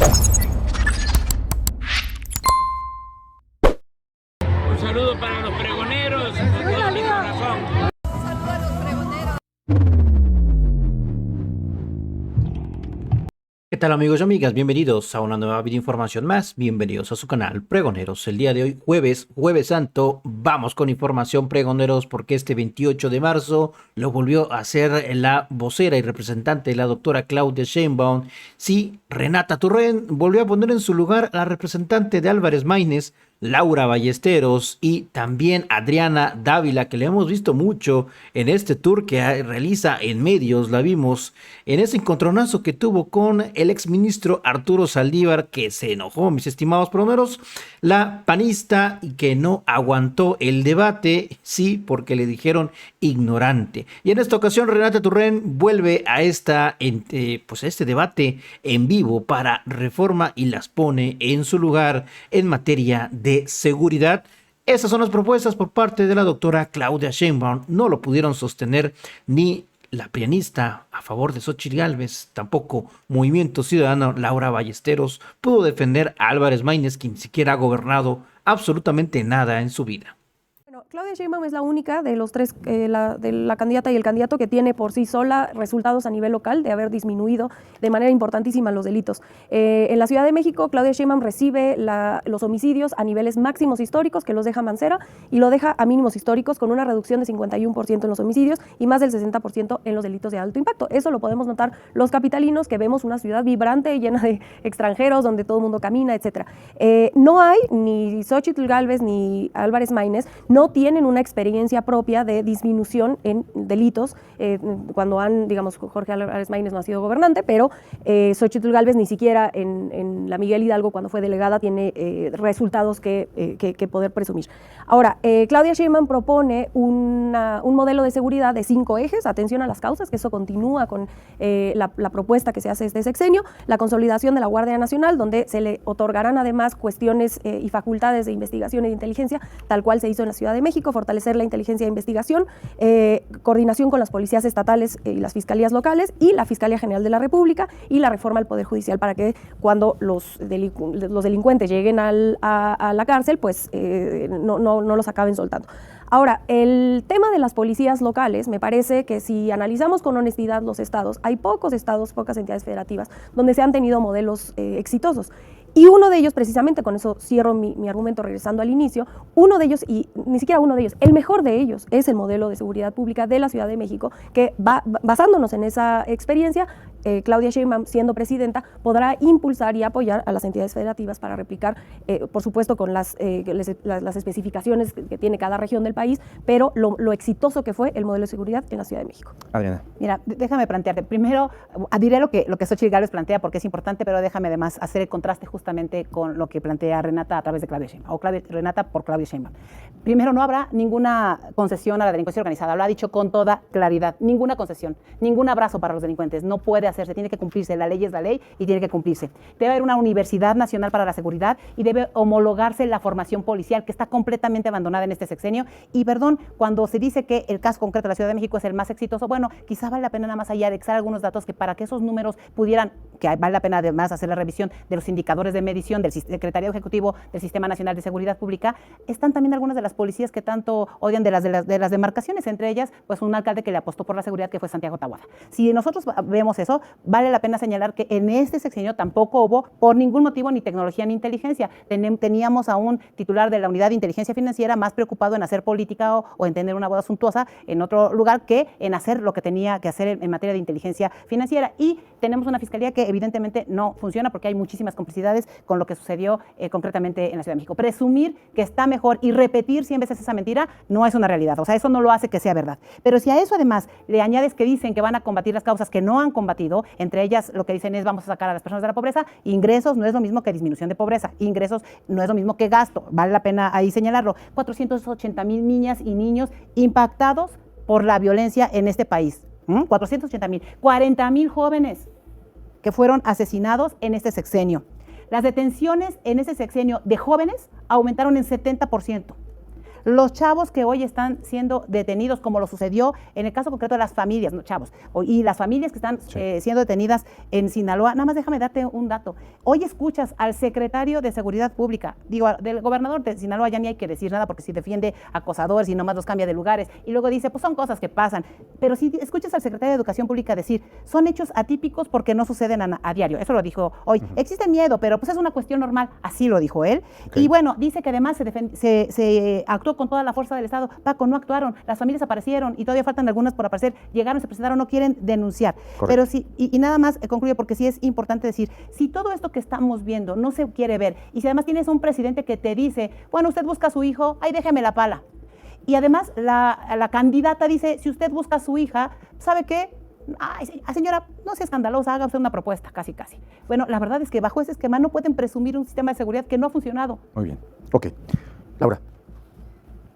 Un saludo para los pregoneros, con todo mi corazón. Un saludo a los pregoneros. ¿Qué tal amigos y amigas? Bienvenidos a una nueva videoinformación más, bienvenidos a su canal Pregoneros. El día de hoy, jueves santo, vamos con información pregoneros porque este 28 de marzo lo volvió a hacer la vocera y representante, la doctora Claudia Sheinbaum. Sí, Renata Turren volvió a poner en su lugar a la representante de Álvarez Maínez, Laura Ballesteros, y también Adriana Dávila, que le hemos visto mucho en este tour que realiza en medios. La vimos en ese encontronazo que tuvo con el exministro Arturo Saldívar, que se enojó, mis estimados pregoneros, la panista, y que no aguantó el debate, sí, porque le dijeron ignorante. Y en esta ocasión Renata Turren vuelve a este debate en vivo para Reforma y las pone en su lugar en materia de seguridad. Esas son las propuestas por parte de la doctora Claudia Sheinbaum. No lo pudieron sostener ni la prianista a favor de Xóchitl Gálvez, tampoco Movimiento Ciudadano Laura Ballesteros pudo defender a Álvarez Maínez, quien ni siquiera ha gobernado absolutamente nada en su vida. Claudia Sheinbaum es la única de los tres, de la candidata y el candidato, que tiene por sí sola resultados a nivel local de haber disminuido de manera importantísima los delitos. En la Ciudad de México, Claudia Sheinbaum recibe los homicidios a niveles máximos históricos, que los deja Mancera, y lo deja a mínimos históricos, con una reducción de 51% en los homicidios y más del 60% en los delitos de alto impacto. Eso lo podemos notar los capitalinos, que vemos una ciudad vibrante, llena de extranjeros, donde todo el mundo camina, etc. No hay ni Xóchitl Gálvez ni Álvarez Maínez, no tienen una experiencia propia de disminución en delitos, cuando digamos, Jorge Álvarez Maínez no ha sido gobernante, pero Xóchitl Gálvez ni siquiera en la Miguel Hidalgo, cuando fue delegada, tiene resultados que poder presumir. Ahora, Claudia Sheinbaum propone un modelo de seguridad de 5 ejes: atención a las causas, que eso continúa con la propuesta que se hace este sexenio; la consolidación de la Guardia Nacional, donde se le otorgarán además cuestiones y facultades de investigación y de inteligencia, tal cual se hizo en la Ciudad de México; fortalecer la inteligencia de investigación, coordinación con las policías estatales y las fiscalías locales y la Fiscalía General de la República, y la reforma al Poder Judicial, para que cuando los delincuentes lleguen a la cárcel, pues no los acaben soltando. Ahora, el tema de las policías locales, me parece que si analizamos con honestidad los estados, hay pocos estados, pocas entidades federativas donde se han tenido modelos exitosos. Y uno de ellos, precisamente, con eso cierro mi argumento regresando al inicio, uno de ellos, y ni siquiera uno de ellos, el mejor de ellos, es el modelo de seguridad pública de la Ciudad de México, que basándonos en esa experiencia, Claudia Sheinbaum, siendo presidenta, podrá impulsar y apoyar a las entidades federativas para replicar, por supuesto con las especificaciones que tiene cada región del país, pero lo exitoso que fue el modelo de seguridad en la Ciudad de México. Adriana. Mira, déjame plantearte. Primero, diré lo que Xóchitl Gálvez plantea, porque es importante, pero déjame además hacer el contraste justamente con lo que plantea Renata a través de Claudia Sheinbaum, o Renata por Claudia Sheinbaum. Primero, no habrá ninguna concesión a la delincuencia organizada, lo ha dicho con toda claridad, ninguna concesión, ningún abrazo para los delincuentes, no puede hacerse, tiene que cumplirse, la ley es la ley y tiene que cumplirse. Debe haber una Universidad Nacional para la Seguridad y debe homologarse la formación policial, que está completamente abandonada en este sexenio. Y perdón, cuando se dice que el caso concreto de la Ciudad de México es el más exitoso, bueno, quizá vale la pena nada más allá de extraer algunos datos que, para que esos números pudieran, que vale la pena además hacer la revisión de los indicadores de medición del Secretariado Ejecutivo del Sistema Nacional de Seguridad Pública, están también algunas de las policías que tanto odian de las demarcaciones, entre ellas pues un alcalde que le apostó por la seguridad, que fue Santiago Taboada. Si nosotros vemos eso, vale la pena señalar que en este sexenio tampoco hubo por ningún motivo ni tecnología ni inteligencia. Teníamos a un titular de la Unidad de Inteligencia Financiera más preocupado en hacer política o en tener una boda suntuosa en otro lugar que en hacer lo que tenía que hacer en materia de inteligencia financiera. Y tenemos una fiscalía que evidentemente no funciona porque hay muchísimas complicidades con lo que sucedió concretamente en la Ciudad de México. Presumir que está mejor y repetir 100 veces esa mentira no es una realidad, o sea, eso no lo hace que sea verdad. Pero si a eso además le añades que dicen que van a combatir las causas que no han combatido, entre ellas lo que dicen es vamos a sacar a las personas de la pobreza, ingresos no es lo mismo que disminución de pobreza, ingresos no es lo mismo que gasto, vale la pena ahí señalarlo. 480,000 niñas y niños impactados por la violencia en este país, 480,000, 40,000 jóvenes que fueron asesinados en este sexenio. Las detenciones en ese sexenio de jóvenes aumentaron en 70%. Los chavos que hoy están siendo detenidos, como lo sucedió en el caso concreto de las familias, no chavos, y las familias que están siendo detenidas en Sinaloa, nada más déjame darte un dato. Hoy escuchas al secretario de Seguridad Pública, digo, del gobernador de Sinaloa ya ni hay que decir nada porque si defiende acosadores y nomás los cambia de lugares, y luego dice, pues son cosas que pasan, pero si escuchas al secretario de Educación Pública decir, son hechos atípicos porque no suceden a diario, eso lo dijo hoy. Existe miedo, pero pues es una cuestión normal, así lo dijo él. Y bueno, dice que además se actuó con toda la fuerza del Estado. Paco, no actuaron, las familias aparecieron y todavía faltan algunas por aparecer, llegaron, se presentaron, no quieren denunciar. Correcto. Pero sí, y nada más concluyo porque sí es importante decir, si todo esto que estamos viendo no se quiere ver, y si además tienes un presidente que te dice, bueno, usted busca a su hijo, ahí déjeme la pala. Y además la candidata dice, si usted busca a su hija, ¿sabe qué? Ay, señora, no sea escandalosa, haga usted una propuesta, casi. Bueno, la verdad es que bajo ese esquema no pueden presumir un sistema de seguridad que no ha funcionado. Muy bien, ok. Laura.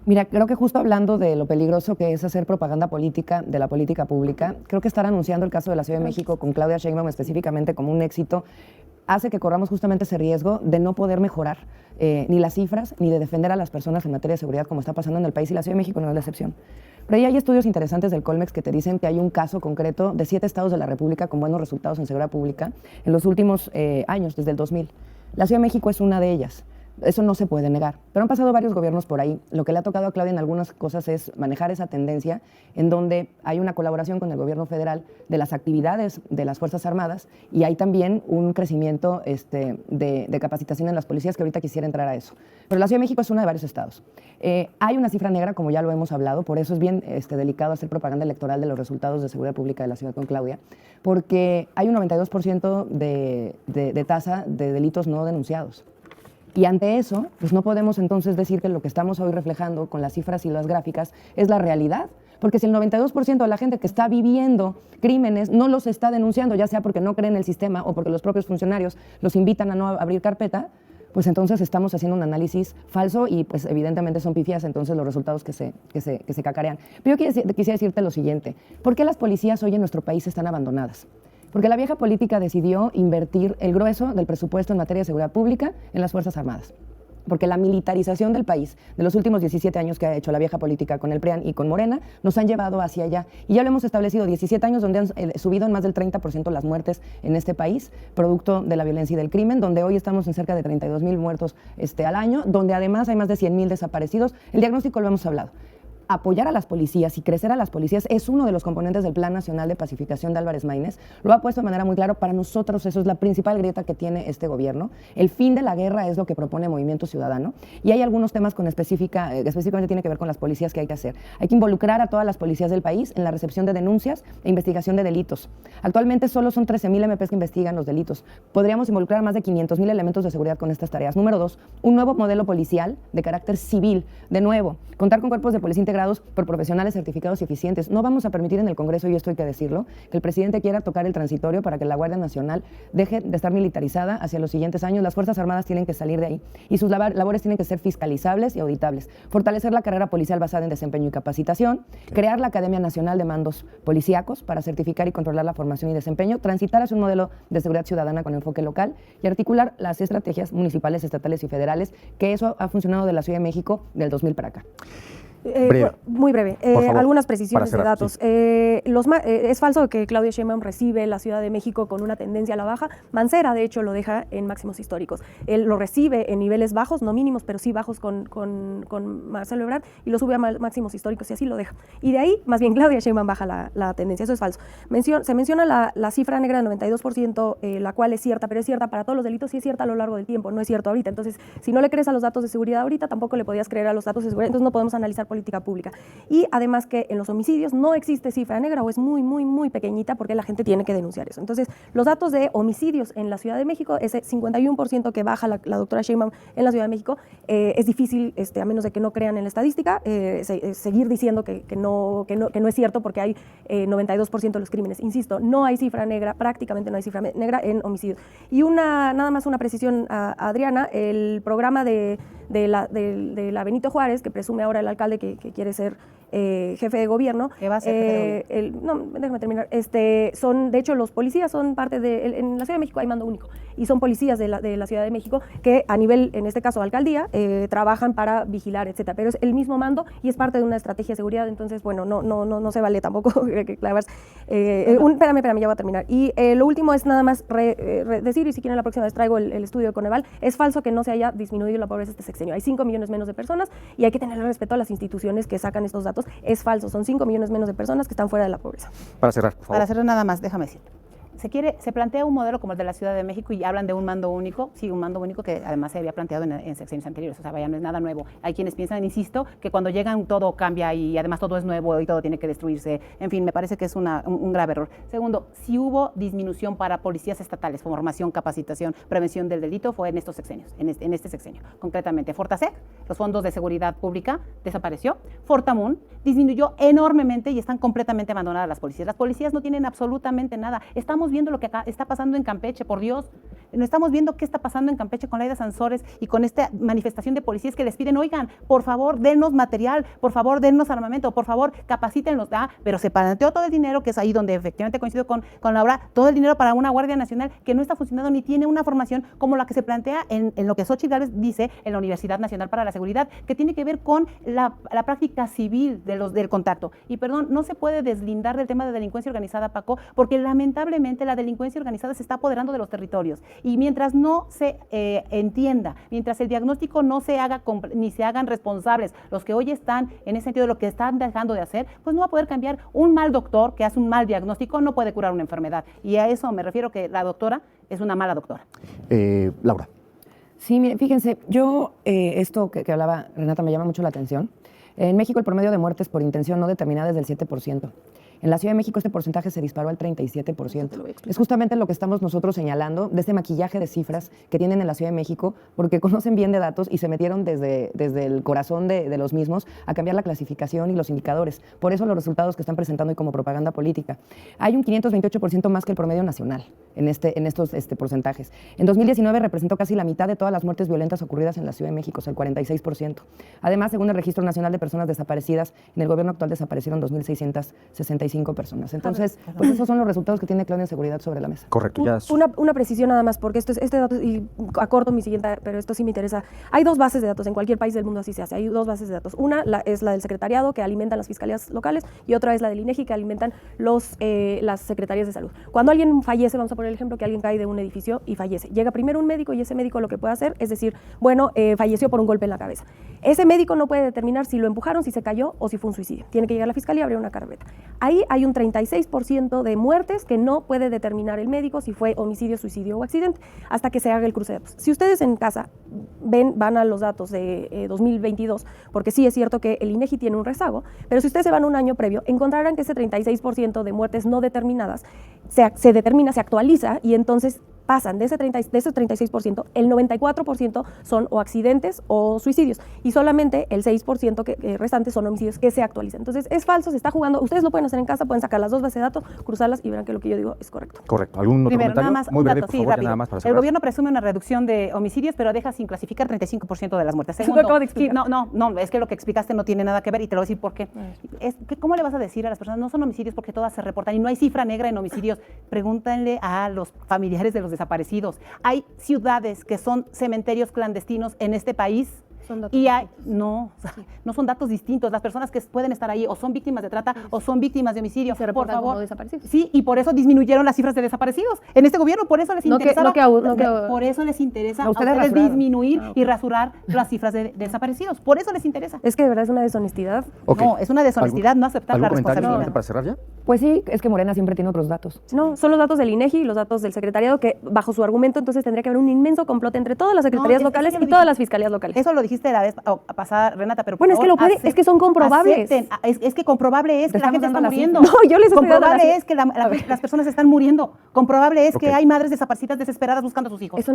Mira, creo que justo hablando de lo peligroso que es hacer propaganda política de la política pública, creo que estar anunciando el caso de la Ciudad de México con Claudia Sheinbaum específicamente como un éxito, hace que corramos justamente ese riesgo de no poder mejorar ni las cifras ni de defender a las personas en materia de seguridad como está pasando en el país, y la Ciudad de México no es la excepción. Pero ahí hay estudios interesantes del Colmex que te dicen que hay un caso concreto de 7 estados de la República con buenos resultados en seguridad pública en los últimos años, desde el 2000. La Ciudad de México es una de ellas. Eso no se puede negar. Pero han pasado varios gobiernos por ahí. Lo que le ha tocado a Claudia en algunas cosas es manejar esa tendencia en donde hay una colaboración con el gobierno federal de las actividades de las Fuerzas Armadas, y hay también un crecimiento de capacitación en las policías, que ahorita quisiera entrar a eso. Pero la Ciudad de México es una de varios estados. Hay una cifra negra, como ya lo hemos hablado, por eso es bien delicado hacer propaganda electoral de los resultados de seguridad pública de la ciudad con Claudia, porque hay un 92% de tasa de delitos no denunciados. Y ante eso, pues no podemos entonces decir que lo que estamos hoy reflejando con las cifras y las gráficas es la realidad, porque si el 92% de la gente que está viviendo crímenes no los está denunciando, ya sea porque no creen en el sistema o porque los propios funcionarios los invitan a no abrir carpeta, pues entonces estamos haciendo un análisis falso y pues evidentemente son pifias entonces los resultados que se cacarean. Pero yo quisiera decirte lo siguiente, ¿por qué las policías hoy en nuestro país están abandonadas? Porque la vieja política decidió invertir el grueso del presupuesto en materia de seguridad pública en las Fuerzas Armadas. Porque la militarización del país de los últimos 17 años que ha hecho la vieja política con el PRIAN y con Morena nos han llevado hacia allá. Y ya lo hemos establecido, 17 años donde han subido en más del 30% las muertes en este país, producto de la violencia y del crimen, donde hoy estamos en cerca de 32,000 muertos al año, donde además hay más de 100,000 desaparecidos. El diagnóstico lo hemos hablado. Apoyar a las policías y crecer a las policías es uno de los componentes del Plan Nacional de Pacificación de Álvarez Maínez. Lo ha puesto de manera muy clara. Para nosotros eso es la principal grieta que tiene este gobierno. El fin de la guerra es lo que propone Movimiento Ciudadano, y hay algunos temas específicamente tiene que ver con las policías que hay que hacer. Hay que involucrar a todas las policías del país en la recepción de denuncias e investigación de delitos. Actualmente solo son 13,000 MPs que investigan los delitos. Podríamos involucrar a más de 500,000 elementos de seguridad con estas tareas. Número 2, un nuevo modelo policial de carácter civil. De nuevo, contar con cuerpos de policía integrados por profesionales certificados y eficientes. No vamos a permitir en el Congreso, y esto hay que decirlo, que el presidente quiera tocar el transitorio para que la Guardia Nacional deje de estar militarizada hacia los siguientes años. Las Fuerzas Armadas tienen que salir de ahí y sus labores tienen que ser fiscalizables y auditables. Fortalecer la carrera policial basada en desempeño y capacitación, crear la Academia Nacional de Mandos Policíacos para certificar y controlar la formación y desempeño, transitar hacia un modelo de seguridad ciudadana con enfoque local y articular las estrategias municipales, estatales y federales, que eso ha funcionado de la Ciudad de México del 2000 para acá. Muy breve. Algunas precisiones de datos. Sí. Es falso que Claudia Sheinbaum recibe la Ciudad de México con una tendencia a la baja. Mancera, de hecho, lo deja en máximos históricos. Él lo recibe en niveles bajos, no mínimos, pero sí bajos con Marcelo Ebrard, y lo sube a máximos históricos y así lo deja. Y de ahí, más bien, Claudia Sheinbaum baja la tendencia. Eso es falso. Se menciona la cifra negra del 92%, la cual es cierta, pero es cierta para todos los delitos y es cierta a lo largo del tiempo, no es cierto ahorita. Entonces, si no le crees a los datos de seguridad ahorita, tampoco le podías creer a los datos de seguridad. Entonces, no podemos analizar política pública. Y además que en los homicidios no existe cifra negra o es muy, muy, muy pequeñita porque la gente tiene que denunciar eso. Entonces, los datos de homicidios en la Ciudad de México, ese 51% que baja la doctora Sheinbaum en la Ciudad de México, es difícil, a menos de que no crean en la estadística, seguir diciendo que no es cierto porque hay 92% de los crímenes. Insisto, no hay cifra negra, prácticamente no hay cifra negra en homicidios. Y nada más una precisión a Adriana, el programa de la Benito Juárez, que presume ahora el alcalde que quiere ser jefe de gobierno. ¿Qué va a ser jefe de no, déjame terminar. Son, de hecho, los policías son parte de, en la Ciudad de México hay mando único, y son policías de la Ciudad de México que a nivel, en este caso, alcaldía, trabajan para vigilar, etcétera. Pero es el mismo mando y es parte de una estrategia de seguridad, entonces, bueno, no se vale tampoco clavarse. Espérame, ya voy a terminar. Y lo último es nada más decir, y si quieren la próxima vez traigo el estudio de Coneval, es falso que no se haya disminuido la pobreza este sexenio. Hay 5 millones menos de personas y hay que tener respeto a las instituciones que sacan estos datos. Es falso, son 5 millones menos de personas que están fuera de la pobreza. Para cerrar, por favor. Para cerrar nada más, déjame decir. Se plantea un modelo como el de la Ciudad de México y hablan de un mando único, sí, un mando único que además se había planteado en sexenios anteriores, o sea, vaya, no es nada nuevo. Hay quienes piensan, insisto, que cuando llegan todo cambia y además todo es nuevo y todo tiene que destruirse. En fin, me parece que es un grave error. Segundo, si hubo disminución para policías estatales, formación, capacitación, prevención del delito, fue en estos sexenios, en este sexenio. Concretamente, Fortasec, los fondos de seguridad pública, desapareció. Fortamun disminuyó enormemente y están completamente abandonadas las policías. Las policías no tienen absolutamente nada. Estamos viendo lo que acá está pasando en Campeche, por Dios. No estamos viendo qué está pasando en Campeche con Laida Sansores y con esta manifestación de policías que les piden, oigan, por favor, dennos material, por favor, dennos armamento, por favor, capacítenlos. Pero se planteó todo el dinero, que es ahí donde efectivamente coincido con Laura, todo el dinero para una Guardia Nacional que no está funcionando ni tiene una formación como la que se plantea en lo que Xochitl Gálvez dice en la Universidad Nacional para la Seguridad, que tiene que ver con la práctica civil del contacto. Y perdón, no se puede deslindar del tema de delincuencia organizada, Paco, porque lamentablemente la delincuencia organizada se está apoderando de los territorios. Y mientras no se entienda, mientras el diagnóstico no se haga ni se hagan responsables los que hoy están en ese sentido de lo que están dejando de hacer, pues no va a poder cambiar. Un mal doctor que hace un mal diagnóstico no puede curar una enfermedad. Y a eso me refiero, que la doctora es una mala doctora. Laura. Sí, mire, fíjense, yo esto que hablaba Renata me llama mucho la atención. En México el promedio de muertes por intención no determinada es del 7%. En la Ciudad de México este porcentaje se disparó al 37%. Es justamente lo que estamos nosotros señalando de este maquillaje de cifras que tienen en la Ciudad de México, porque conocen bien de datos y se metieron desde el corazón de los mismos a cambiar la clasificación y los indicadores. Por eso los resultados que están presentando hoy como propaganda política. Hay un 528% más que el promedio nacional en estos porcentajes. En 2019 representó casi la mitad de todas las muertes violentas ocurridas en la Ciudad de México, o sea, el 46%. Además, según el Registro Nacional de Personas Desaparecidas, en el gobierno actual desaparecieron 2.665 personas. Entonces, pues esos son los resultados que tiene Claudia en seguridad sobre la mesa. Correcto. Ya Una precisión nada más, porque este dato, y acorto mi siguiente, pero esto sí me interesa. Hay 2 bases de datos, en cualquier país del mundo así se hace. Hay 2 bases de datos. Una es la del secretariado, que alimentan las fiscalías locales, y otra es la del INEGI, que alimentan las secretarías de salud. Cuando alguien fallece, vamos a poner el ejemplo que alguien cae de un edificio y fallece. Llega primero un médico y ese médico lo que puede hacer es decir, bueno, falleció por un golpe en la cabeza. Ese médico no puede determinar si lo empujaron, si se cayó o si fue un suicidio. Tiene que llegar a la fiscalía y abrir una carpeta. Ahí hay un 36% de muertes que no puede determinar el médico si fue homicidio, suicidio o accidente, hasta que se haga el cruce de datos. Si ustedes en casa van a los datos de 2022, porque sí es cierto que el INEGI tiene un rezago, pero si ustedes se van un año previo, encontrarán que ese 36% de muertes no determinadas se determina, se actualiza, y entonces pasan de ese 36%, el 94% son o accidentes o suicidios, y solamente el 6% restante son homicidios que se actualizan. Entonces es falso, se está jugando. Ustedes lo pueden hacer en casa, pueden sacar las 2 bases de datos, cruzarlas y verán que lo que yo digo es correcto. Correcto. ¿Algún otro Primero, comentario? nada más, Muy un breve, dato, por favor, rápido. nada más para El cerrar. gobierno presume una reducción de homicidios, pero deja sin clasificar 35% de las muertes. Eso lo acabo de explicar. No, es que lo que explicaste no tiene nada que ver y te lo voy a decir por qué. ¿Cómo le vas a decir a las personas, no son homicidios porque todas se reportan y no hay cifra negra en homicidios? Pregúntenle a los familiares de los desaparecidos. Hay ciudades que son cementerios clandestinos en este país. Y no son datos distintos. Las personas que pueden estar ahí o son víctimas de trata o son víctimas de homicidio. Se reportan como desaparecidos. Sí, y por eso disminuyeron las cifras de desaparecidos. En este gobierno, por eso les interesa. Por eso les interesa a ustedes disminuir y rasurar las cifras de desaparecidos. Por eso les interesa. Es que de verdad es una deshonestidad. Ok. No, es una deshonestidad no aceptar la ¿Algún comentario responsabilidad. para cerrar ya? Pues sí, es que Morena siempre tiene otros datos. No, son los datos del INEGI y los datos del secretariado, que bajo su argumento entonces tendría que haber un inmenso complot entre todas las secretarías locales y todas las fiscalías locales. Eso lo dijiste la vez pasada, Renata, pero bueno, es que son comprobables. Es que comprobable es que la gente está muriendo. No, yo les estoy dando comprobable es que las personas están muriendo. Comprobable es que hay madres desaparecidas desesperadas buscando a sus hijos. Eso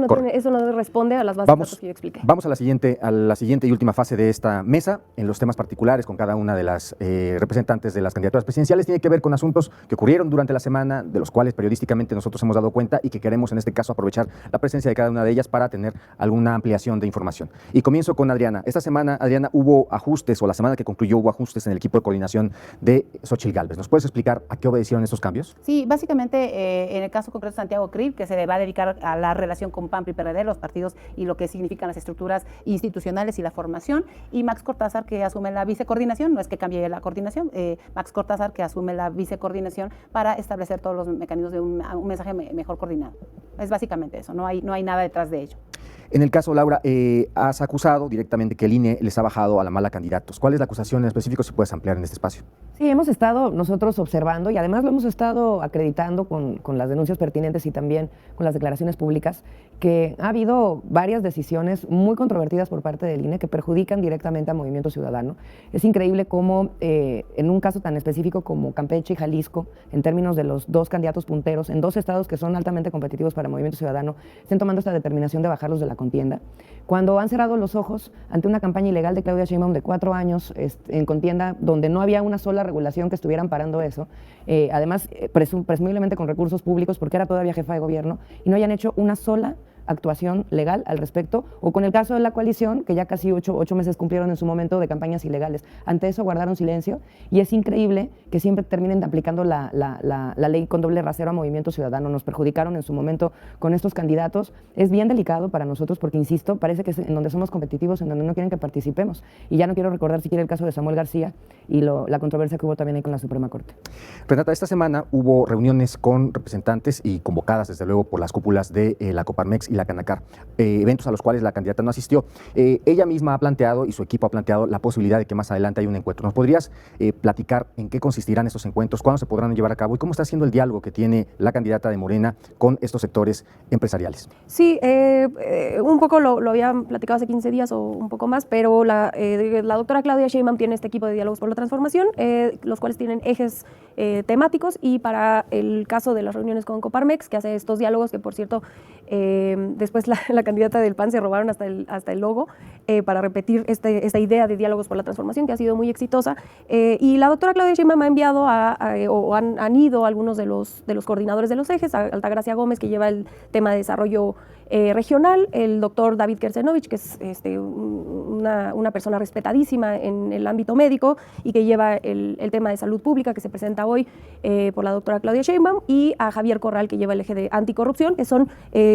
no responde a las bases de datos que yo expliqué. Vamos a la siguiente y última fase de esta mesa, en los temas particulares con cada una de las representantes de las candidaturas presidenciales. Tiene que ver con asuntos que ocurrieron durante la semana, de los cuales periodísticamente nosotros hemos dado cuenta y que queremos en este caso aprovechar la presencia de cada una de ellas para tener alguna ampliación de información. Y comienzo con Adriana. Esta semana, Adriana, hubo ajustes, o la semana que concluyó hubo ajustes en el equipo de coordinación de Xóchitl Gálvez. ¿Nos puedes explicar a qué obedecieron estos cambios? Sí, básicamente en el caso concreto de Santiago Krill, que se va a dedicar a la relación con PAN y PRD, los partidos y lo que significan las estructuras institucionales y la formación, y Max Cortázar, que asume la vicecoordinación, no es que cambie la coordinación, Max Cortázar, que asume la vicecoordinación para establecer todos los mecanismos de un mensaje mejor coordinado. Es básicamente eso, no hay nada detrás de ello. En el caso, Laura, has acusado directamente que el INE les ha bajado a la mala candidatos. ¿Cuál es la acusación en específico, si puedes ampliar en este espacio? Sí, hemos estado nosotros observando y además lo hemos estado acreditando con las denuncias pertinentes y también con las declaraciones públicas, que ha habido varias decisiones muy controvertidas por parte del INE que perjudican directamente a Movimiento Ciudadano. Es increíble cómo en un caso tan específico como Campeche y Jalisco, en términos de los dos candidatos punteros, en dos estados que son altamente competitivos para Movimiento Ciudadano, estén tomando esta determinación de bajarlos de la contienda, cuando han cerrado los ojos ante una campaña ilegal de Claudia Sheinbaum de 4 años en contienda donde no había una sola regulación que estuviera amparando eso, además presumiblemente con recursos públicos porque era todavía jefa de gobierno, y no hayan hecho una sola actuación legal al respecto, o con el caso de la coalición, que ya casi 8 meses cumplieron en su momento de campañas ilegales. Ante eso guardaron silencio, y es increíble que siempre terminen aplicando la ley con doble rasero a Movimiento Ciudadano. Nos perjudicaron en su momento con estos candidatos. Es bien delicado para nosotros porque, insisto, parece que es en donde somos competitivos, en donde no quieren que participemos. Y ya no quiero recordar siquiera el caso de Samuel García y la controversia que hubo también ahí con la Suprema Corte. Renata, esta semana hubo reuniones con representantes y convocadas, desde luego, por las cúpulas de la Coparmex y la Canacar, eventos a los cuales la candidata no asistió. Ella misma ha planteado, y su equipo ha planteado, la posibilidad de que más adelante haya un encuentro. ¿Nos podrías platicar en qué consistirán estos encuentros, cuándo se podrán llevar a cabo y cómo está siendo el diálogo que tiene la candidata de Morena con estos sectores empresariales? Sí, un poco lo había platicado hace 15 días o un poco más, pero la doctora Claudia Sheinbaum tiene este equipo de diálogos por la transformación, los cuales tienen ejes temáticos, y para el caso de las reuniones con Coparmex, que hace estos diálogos, que por cierto, después la candidata del PAN se robaron hasta el logo para repetir esta idea de diálogos por la transformación, que ha sido muy exitosa, y la doctora Claudia Sheinbaum ha enviado o han ido algunos de los coordinadores de los ejes, a Altagracia Gómez, que lleva el tema de desarrollo regional, el doctor David Kersenovich, que es una persona respetadísima en el ámbito médico y que lleva el tema de salud pública, que se presenta hoy por la doctora Claudia Sheinbaum, y a Javier Corral, que lleva el eje de anticorrupción, que son,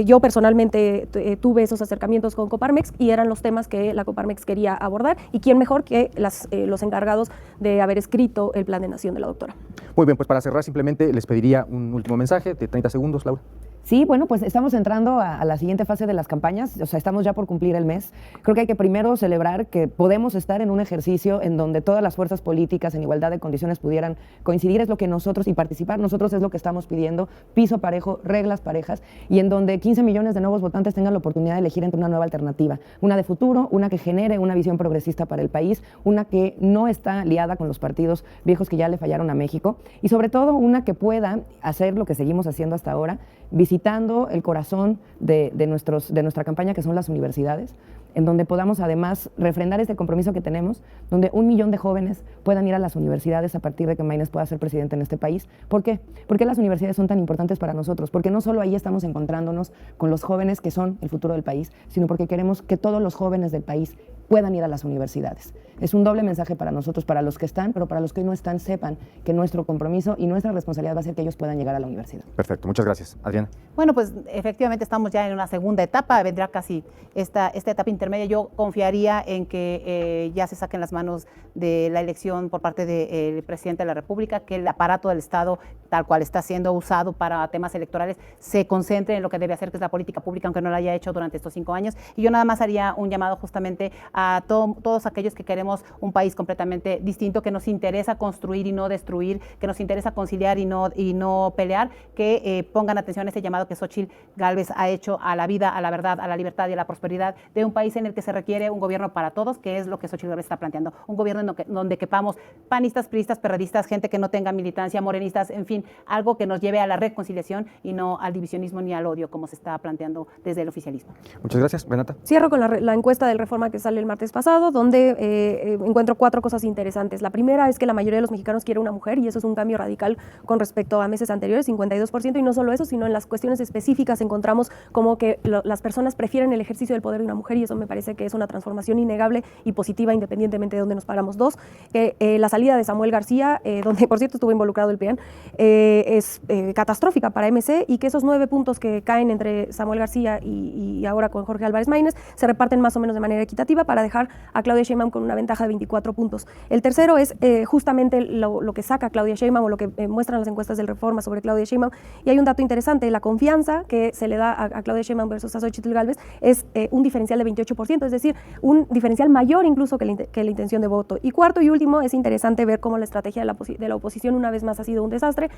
yo personalmente tuve esos acercamientos con Coparmex y eran los temas que la Coparmex quería abordar, y quién mejor que los encargados de haber escrito el plan de nación de la doctora. Muy bien, pues para cerrar simplemente les pediría un último mensaje de 30 segundos, Laura. Sí, bueno, pues estamos entrando a la siguiente fase de las campañas, o sea, estamos ya por cumplir el mes. Creo que hay que primero celebrar que podemos estar en un ejercicio en donde todas las fuerzas políticas en igualdad de condiciones pudieran coincidir, es lo que nosotros, y participar nosotros es lo que estamos pidiendo, piso parejo, reglas parejas, y en donde 15 millones de nuevos votantes tengan la oportunidad de elegir entre una nueva alternativa, una de futuro, una que genere una visión progresista para el país, una que no está liada con los partidos viejos que ya le fallaron a México, y sobre todo una que pueda hacer lo que seguimos haciendo hasta ahora, visitando el corazón de nuestra campaña, que son las universidades, en donde podamos además refrendar este compromiso que tenemos, donde 1 millón de jóvenes puedan ir a las universidades a partir de que Maynes pueda ser presidente en este país. ¿Por qué? ¿Por qué las universidades son tan importantes para nosotros? Porque no solo ahí estamos encontrándonos con los jóvenes que son el futuro del país, sino porque queremos que todos los jóvenes del país puedan ir a las universidades. Es un doble mensaje para nosotros, para los que están, pero para los que no están, sepan que nuestro compromiso y nuestra responsabilidad va a ser que ellos puedan llegar a la universidad. Perfecto, muchas gracias. Adriana. Bueno, pues efectivamente estamos ya en una segunda etapa, vendrá casi esta etapa intermedia. Yo confiaría en que ya se saquen las manos de la elección por parte del presidente de la República, que el aparato del Estado, tal cual está siendo usado para temas electorales, se concentre en lo que debe hacer, que es la política pública, aunque no lo haya hecho durante estos 5 años. Y yo nada más haría un llamado justamente a todos aquellos que queremos un país completamente distinto, que nos interesa construir y no destruir, que nos interesa conciliar y no pelear, que pongan atención a ese llamado que Xóchitl Gálvez ha hecho a la vida, a la verdad, a la libertad y a la prosperidad de un país en el que se requiere un gobierno para todos, que es lo que Xóchitl Gálvez está planteando, un gobierno donde quepamos panistas, priistas, perredistas, gente que no tenga militancia, morenistas, en fin, fin, algo que nos lleve a la reconciliación y no al divisionismo ni al odio como se está planteando desde el oficialismo. Muchas gracias, Renata. Cierro con la encuesta del Reforma que sale el martes pasado, donde encuentro 4 cosas interesantes. La primera es que la mayoría de los mexicanos quiere una mujer, y eso es un cambio radical con respecto a meses anteriores, 52%, y no solo eso, sino en las cuestiones específicas encontramos como que las personas prefieren el ejercicio del poder de una mujer, y eso me parece que es una transformación innegable y positiva independientemente de dónde nos paramos. 2, que la salida de Samuel García, donde por cierto estuvo involucrado el PRIAN, es catastrófica para MC, y que esos 9 puntos que caen entre Samuel García y ahora con Jorge Álvarez Maínez se reparten más o menos de manera equitativa para dejar a Claudia Sheinbaum con una ventaja de 24 puntos. El tercero es justamente lo que saca Claudia Sheinbaum, o lo que muestran las encuestas del Reforma sobre Claudia Sheinbaum, y hay un dato interesante: la confianza que se le da a Claudia Sheinbaum versus a Xochitl Gálvez es un diferencial de 28%, es decir, un diferencial mayor incluso que la intención de voto. Y cuarto y último, es interesante ver cómo la estrategia de la oposición una vez más ha sido un desastre,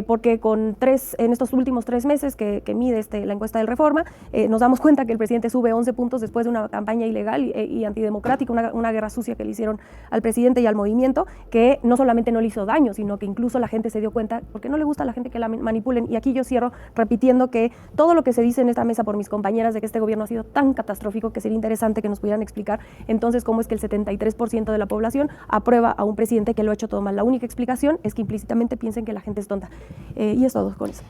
porque en estos últimos 3 meses que mide la encuesta del Reforma, nos damos cuenta que el presidente sube 11 puntos después de una campaña ilegal y antidemocrática, una guerra sucia que le hicieron al presidente y al movimiento, que no solamente no le hizo daño, sino que incluso la gente se dio cuenta, porque no le gusta a la gente que la manipulen. Y aquí yo cierro repitiendo que todo lo que se dice en esta mesa por mis compañeras de que este gobierno ha sido tan catastrófico, que sería interesante que nos pudieran explicar entonces cómo es que el 73% de la población aprueba a un presidente que lo ha hecho todo mal. La única explicación es que implícitamente piensen que la gente es tonta. Y es todo con eso.